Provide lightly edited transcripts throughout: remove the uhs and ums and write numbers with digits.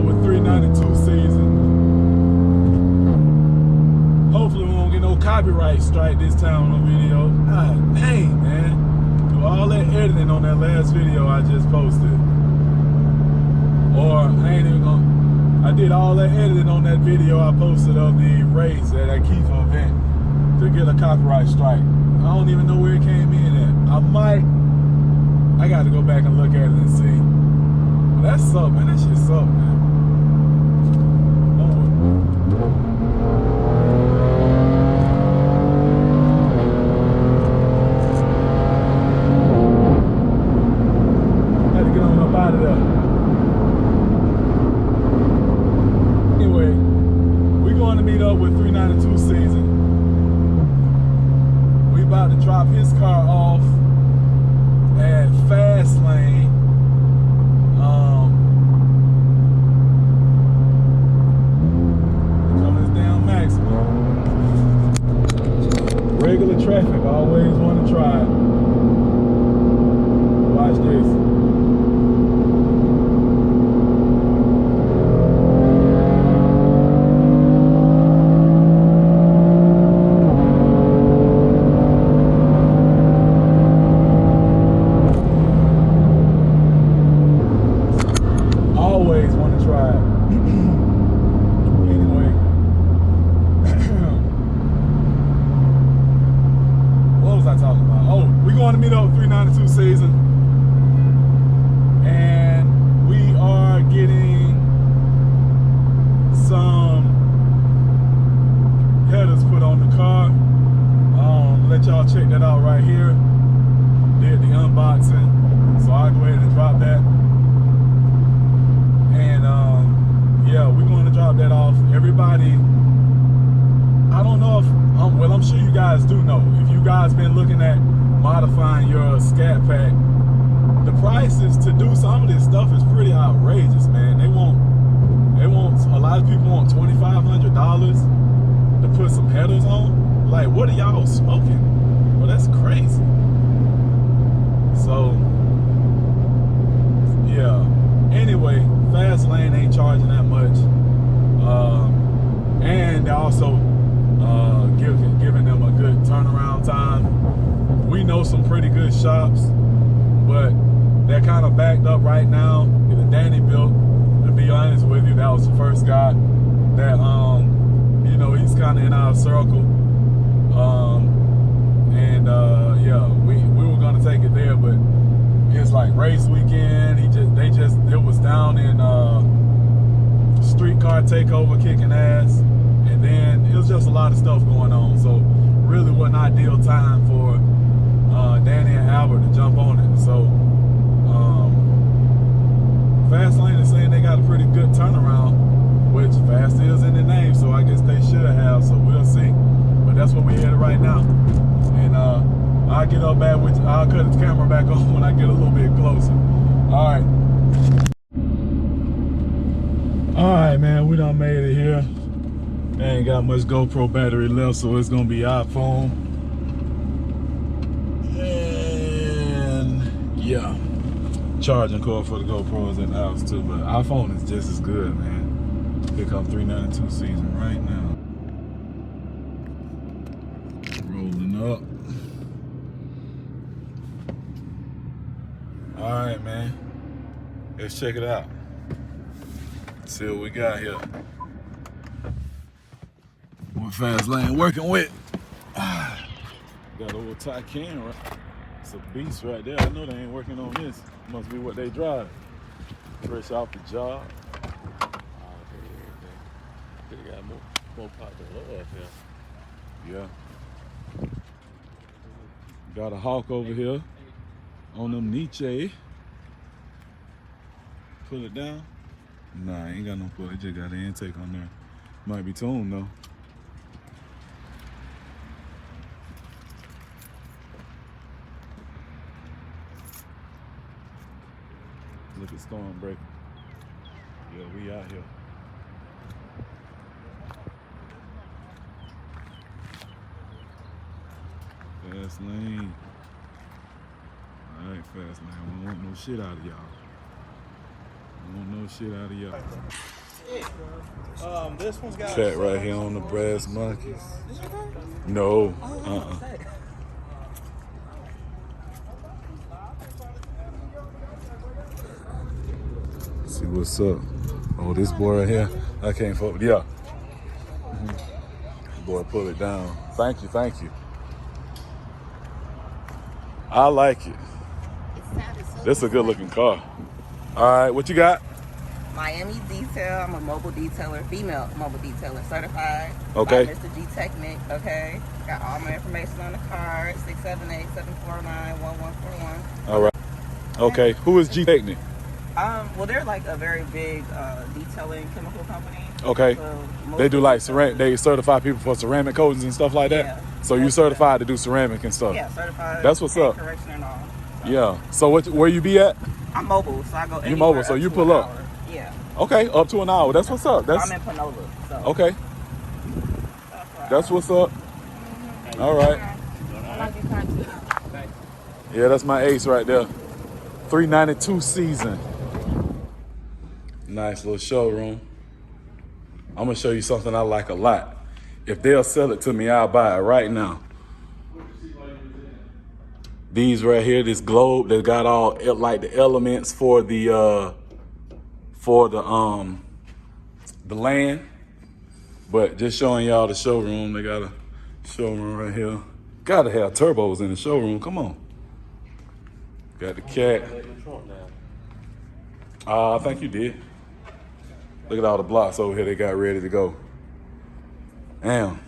up with 392 season. Hopefully we won't get no copyright strike this time on the video. God dang, man. Do all that editing on that last video I just posted. Or I ain't even gonna, I did all that editing on that video I posted of the race at that Kiefer event to get a copyright strike. I don't even know where it came in at. I got to go back and look at it and see. But that sucked, man. That shit sucked, man. Had to get on up out of there. Anyway, we're going to meet up with 392 season. We about to drop his car off at Fast Lane. Coming down Maxwell. Regular traffic, always want to try it. Watch this. Always want to try it. Anyway. What was I talking about? Oh, we're going to meet up with 392 season. And we are getting some headers put on the car. Let y'all check that out right here. Did the unboxing. So I'll go ahead and drop that. And yeah, we're going to drop that off. Everybody, I don't know if, well, I'm sure you guys do know. If you guys been looking at modifying your Scat Pack, the prices to do some of this stuff is pretty outrageous, man. They want, a lot of people want $2,500 to put some headers on. Like, what are y'all smoking? Well, that's crazy. So, yeah. Anyway, Fast Lane ain't charging that much, and they're also giving them a good turnaround time. We know some pretty good shops, but they're kind of backed up right now. The Danny built, to be honest with you, that was the first guy that you know, he's kind of in our circle, and yeah, we were gonna take it there, but it's like race weekend. It was down in Streetcar Takeover kicking ass, and then it was just a lot of stuff going on. So really wasn't ideal time for Danny and Albert to jump on it. So Fast Lane is saying they got a pretty good turnaround, which fast is in the name, so I guess they should have. So we'll see. But that's what we're headed right now, and I'll get up back with you. I'll cut the camera back on when I get a little bit closer. All right. All right, man, we done made it here. Ain't got much GoPro battery left, so it's gonna be iPhone. And yeah, charging cord for the GoPros in the house too, but iPhone is just as good, man. Here come 392 season right now. Rolling up. All right, man. Let's check it out. See what we got here. What Fast Lane working with? Got old Taycan, right? It's a beast right there. I know they ain't working on this. Must be what they drive. Fresh off the job. They got more pop than oil up here. Yeah. Got a Hawk over here on them Nietzsche. Pull it down. Nah, ain't got no pull. It just got the intake on there. Might be tuned though. Look at Stormbreaker. Yeah, we out here. Fast Lane. All right, Fast Lane. We don't want no shit out of y'all. Want no shit out of y'all. This one's got Cat right here on the Brass Monkeys. No. See what's up. Oh, this boy right here. I can't fuck with y'all. Boy, pull it down. Thank you, thank you. I like it. This is a good looking car. All right, what you got? Miami Detail. I'm a mobile detailer, female mobile detailer, certified. Okay. By Mr. G Technic. Okay. Got all my information on the card. 678-749-1141. All right. Okay. Who is G Technic? Well, they're like a very big detailing chemical company. Okay. So They do like ceramic. They certify people for ceramic coatings and stuff like that. Yeah. So you certified to do ceramic and stuff. Yeah, certified. That's what's up. Correction and all. Yeah. So where you be at? I'm mobile, so I go. You mobile, so anywhere you up to pull an up. hour. Yeah. Okay, up to an hour. That's what's up. That's I'm in Panola. So. okay. That's what's up. All right. Yeah, that's my ace right there. 392 season. Nice little showroom. I'm gonna show you something I like a lot. If they'll sell it to me, I'll buy it right now. These right here, this globe that got all like the elements for the land. But just showing y'all the showroom. They got a showroom right here. Gotta have turbos in the showroom. Come on. Got the cat. I think you did. Look at all the blocks over here they got ready to go. Damn.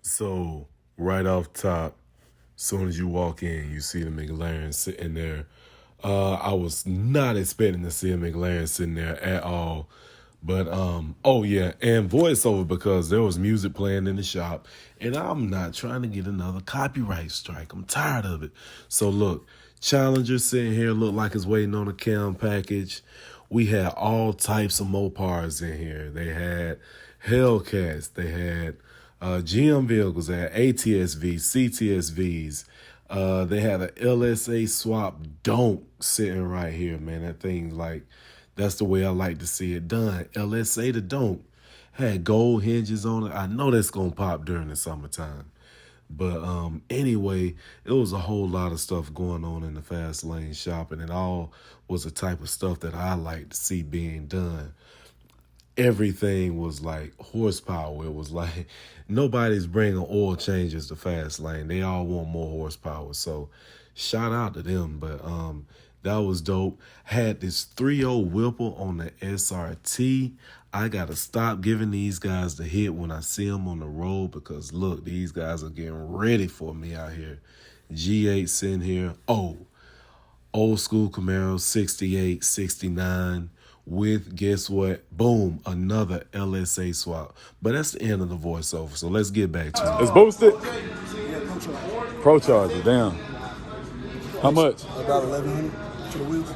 So, right off top, soon as you walk in, you see the McLaren sitting there. I was not expecting to see a McLaren sitting there at all. But, oh yeah, and voiceover because there was music playing in the shop. And I'm not trying to get another copyright strike. I'm tired of it. So look, Challenger sitting here looked like it's waiting on a cam package. We had all types of Mopars in here. They had Hellcats. They had GM vehicles. They had ATSVs, CTSVs. They had a LSA swap donk sitting right here, man. That thing, like, that's the way I like to see it done. LSA the donk. Had gold hinges on it. I know that's going to pop during the summertime. But anyway, it was a whole lot of stuff going on in the fast lane shop, and it all was the type of stuff that I like to see being done. Everything was like horsepower. It was like nobody's bringing oil changes to fast lane. They all want more horsepower. So shout out to them. But that was dope. Had this 3.0 Whipple on the SRT. I got to stop giving these guys the hit when I see them on the road because, look, these guys are getting ready for me out here. G8 sitting here. Oh, old school Camaro, 68, 69 with, guess what? Boom, another LSA swap. But that's the end of the voiceover, so let's get back to it. It's boosted? Pro Charger, damn. How much? about 1,100 to the wheels.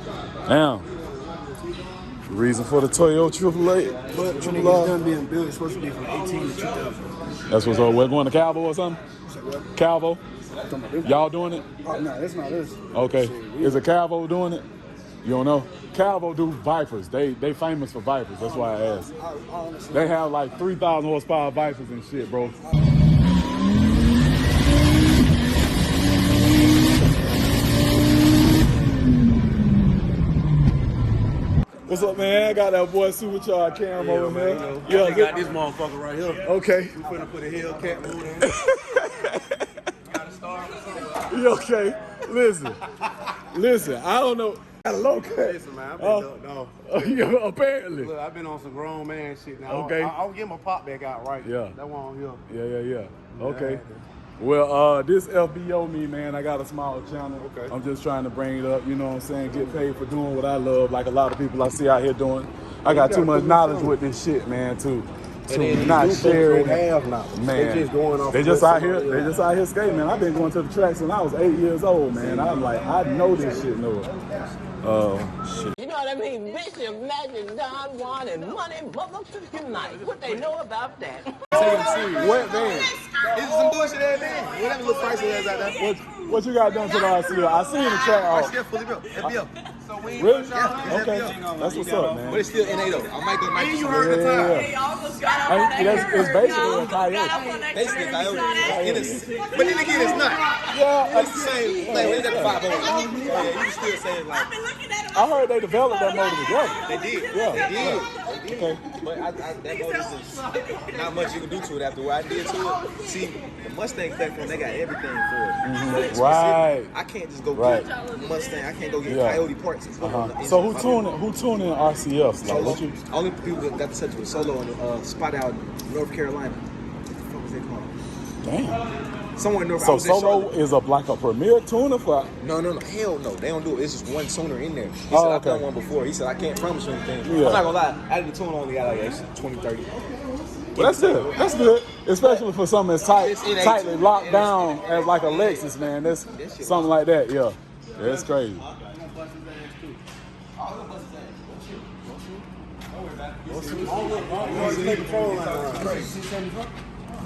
Damn. Reason for the Toyota AAA. But when it gets done being built, it's supposed to be from 18 to 2000. That's what's up. We're going to Calvo or something? Calvo? Y'all doing it? Oh, no, that's not us. Okay. Is it Calvo doing it? You don't know? Calvo do Vipers. They famous for Vipers. That's why I asked. They have like 3,000 horsepower Vipers and shit, bro. What's up, man? I got that boy Supercharged Cam over there. Yeah, I got this motherfucker right here. Okay. We finna put a Hellcat motor in. Gotta start with something. You okay? Listen, I don't know. Got a low cut. Listen, man, I've been no. Yeah, apparently. Look, I've been on some grown man shit now. Okay. I'll get my pop back out right. Yeah. That one on here. Yeah. Okay. Well, this FBO me, man, I got a small channel. Okay. I'm just trying to bring it up, you know what I'm saying? Get paid for doing what I love, like a lot of people I see out here doing. I got too much knowledge with this shit, man, to not share it. Man, They just going off. They just out here skating, man. I've been going to the tracks since I was 8 years old, man. I'm like, I know this shit, Noah. Shit. You know what I mean? Bishop, Magic, Don Juan, and Money motherfucking night. What they know about that? What, man? This is some bullshit ass man. Whatever little price it is out there. What you got done to the RCL? I seen the track off. RCL fully built. FBO. So Really? Okay. That's what's up, man. But it's still NA though. I might go Nike. Yeah. It's basically a coyote. Basically, coyote. But then again, it's not. Yeah. It's the same. Like, when they got the 5 over. Yeah, you can still say it like. I heard they developed that motor together. They did. Yeah. They did. Okay. But that motor is not much you can do to it after what I did to it. See, the Mustang platform, they got everything for it. But it's Right. specific. I can't just go Right. get Mustang. I can't go get Yeah. Coyote parts and put it on the engine. So who tuning RCFs? Like, Solo. what you? Only people that got to touch with Solo in the spot out in North Carolina. What the fuck was they called? Damn. Somewhere in North. I So was in Solo Charlotte. is like a premier tuner for. No, hell no. They don't do it. It's just one tuner in there. He said, Oh, I've done okay. one before. He said, I can't promise you anything. Yeah. I'm not gonna lie. Out of the tuner, only got like extra 20, 30. Well, that's good. That's good, especially for something as It's tightly locked it's- down as like a Lexus, man. That's something like that. Yeah, that's crazy.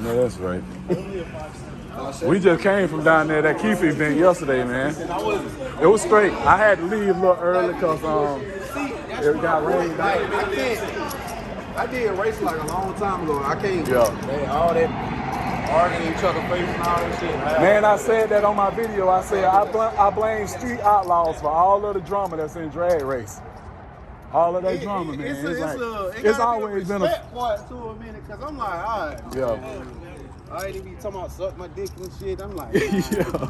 No, that's right. We just came from down there that Keith event yesterday, man. It was straight. I had to leave a little early because it got rained out. I did race like a long time ago. I can't. Yeah. Man, all that arguing each other face and all that shit. Man, I said that on my video. I said I blame street outlaws for all of the drama that's in drag race. All of that drama, man. It's always been a part to a minute because I'm like, all right. yeah. I ain't even be talking about suck my dick and shit. I'm like, Yeah.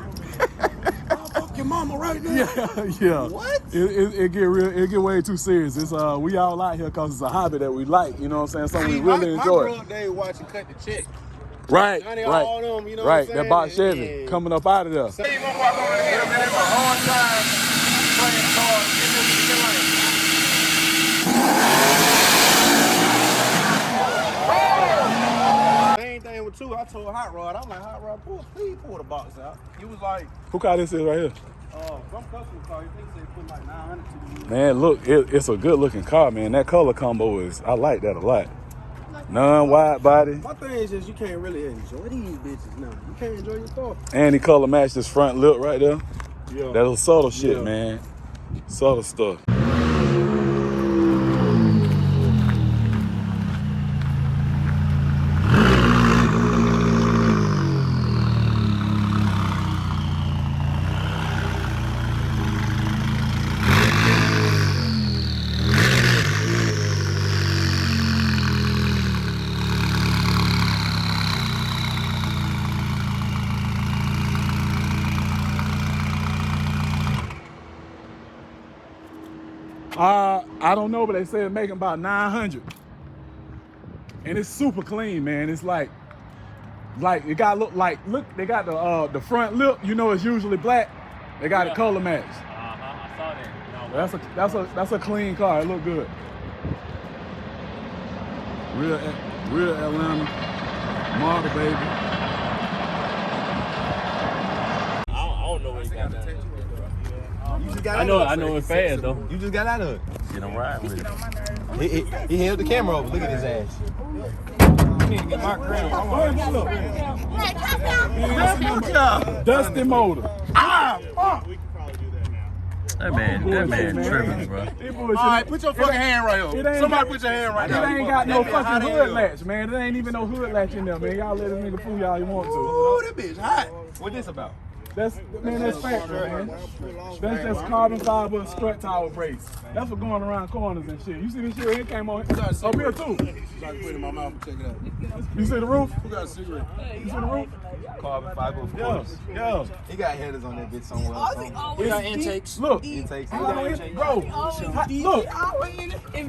I'll fuck your mama right now. Yeah. What? It get real. It get way too serious. It's we all out here because it's a hobby that we like. You know what I'm saying? Something we really my enjoy. drug day watching Cut the Check. Right. Johnny, Right. all them, you know Right. what I'm That box saying? Chevy Yeah. coming up out of there. You gonna walk over here, man. It's a hard time playing cards. Get them to the lane. Same thing with two. I told Hot Rod, I'm like, Hot Rod, please pull the box out. He was like, Who car this is right here? some customer car. He thinks they put like 900 to the Man, look, it's a good looking car, man. That color combo I like that a lot. Non-wide body. My thing is just you can't really enjoy these bitches now. You can't enjoy your car. And he color matched his front lip right there. Yeah. That's subtle shit, Yeah. man. Subtle stuff. I don't know, but they said making about 900. And it's super clean, man. It's like it got look, they got the front lip, you know, it's usually black. They got it color matched. I saw that. That's a clean car. It look good. Real Atlanta model, baby. I don't know what he got down there. You just got I out know of it. it's fast though. You just got out of it. Shit, I'm riding with it. He held the camera over. Look at his ass. You need to get my crown. Dusty motor. That man tripping, bro. All right, put your fucking hand right It here. ain't Somebody got- put your hand right It there. ain't got no That bitch hot fucking as hood hell. latch, man. There ain't even no hood latch in there, man. Y'all let this nigga fool y'all you want to. Ooh, that bitch hot. What this about? That's factory, man. That's just carbon fiber strut tower brakes. That's what going around corners and shit. You see this shit? It came on up here too. Try to put it in my mouth and check it out. You see the roof? Who got a cigarette? You see the roof? Carbon fiber, of Yeah, course. yeah. He got headers on that bitch somewhere else. We got intakes. Look, Intakes. bro. Look,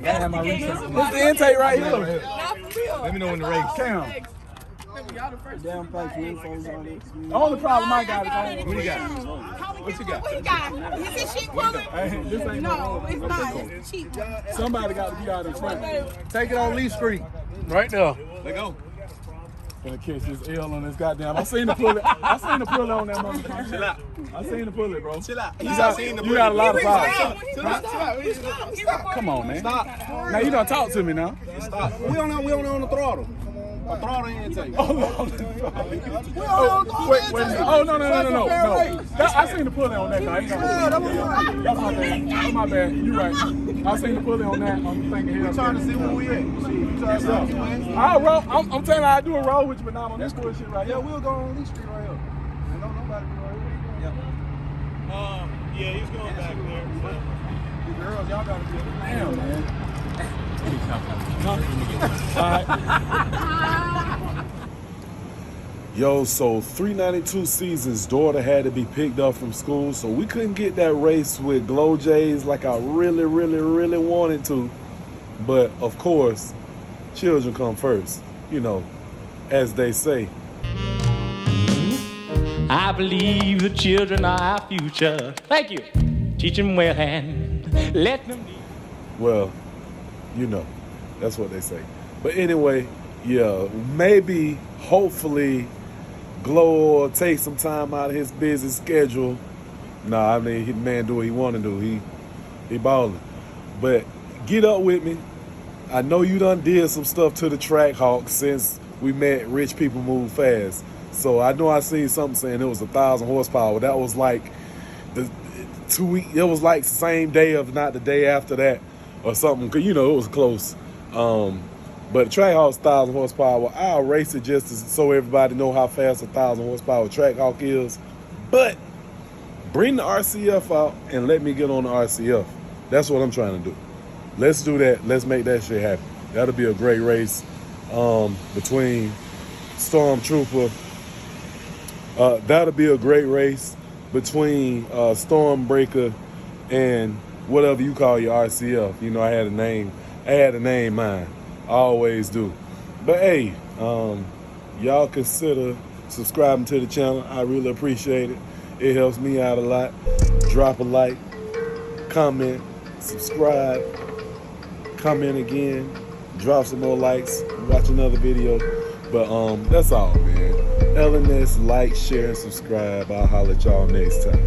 Damn, what's the intake right here? Let me know when the race. Cam. Damn facts, man. Phones on it. The only problem I got is What you got? What you got? Is it sheet cooler? this ain't No, it's not. It's cheap. somebody got to be out in front. Take it on Lee Street. Right there. Let go. Gonna catch this L on this goddamn. I seen the pull it. I seen the pull it on that motherfucker. Chill out. I seen the pull it, bro. Chill out. You got a lot of power. Stop. Come on, man. Now you don't talk to me now. Stop. We don't on the throttle. A throttle intake. Oh, wait. Oh, no. I seen the pulley on that guy. That's my bad. You right. I seen the pulley on that. I'm thinking here. Trying to see where we at. You trying to see where we at? I'll roll. I'm telling you, I do a roll with you, but not on this bullshit right here. Yeah, we'll go on this street right here. And don't nobody be right here. Yeah, he's going back there. You girls, y'all gotta be Damn, man. All right. Yo, so 392 Season's daughter had to be picked up from school, so we couldn't get that race with Glow Jays like I really wanted to. But of course, children come first, you know, as they say. I believe the children are our future. Thank you. Teach them well and let them be. Well, you know, that's what they say. But anyway, yeah, maybe, hopefully, Glow will take some time out of his busy schedule. Nah, I mean, his man do what he want to do. He balling. But get up with me. I know you done did some stuff to the Track Hawk since we met Rich People Move Fast. So I know I seen something saying it was 1,000 horsepower. That was like the 2 weeks. It was like the same day, if not the day after that, or something. Cause you know it was close. But Track Hawk's 1,000 horsepower. I'll race it just so everybody know how fast 1,000 horsepower Track Hawk is. But bring the RCF out and let me get on the RCF. That's what I'm trying to do. Let's do that. Let's make that shit happen. That'll be a great race between Stormtrooper. That'll be a great race between Stormbreaker and whatever you call your RCF. You know, I had a name mine. I always do. But hey, y'all consider subscribing to the channel. I really appreciate it. It helps me out a lot. Drop a like, comment, subscribe, comment again, drop some more likes, watch another video. But that's all, man. LNS, like, share, and subscribe. I'll holler at y'all next time.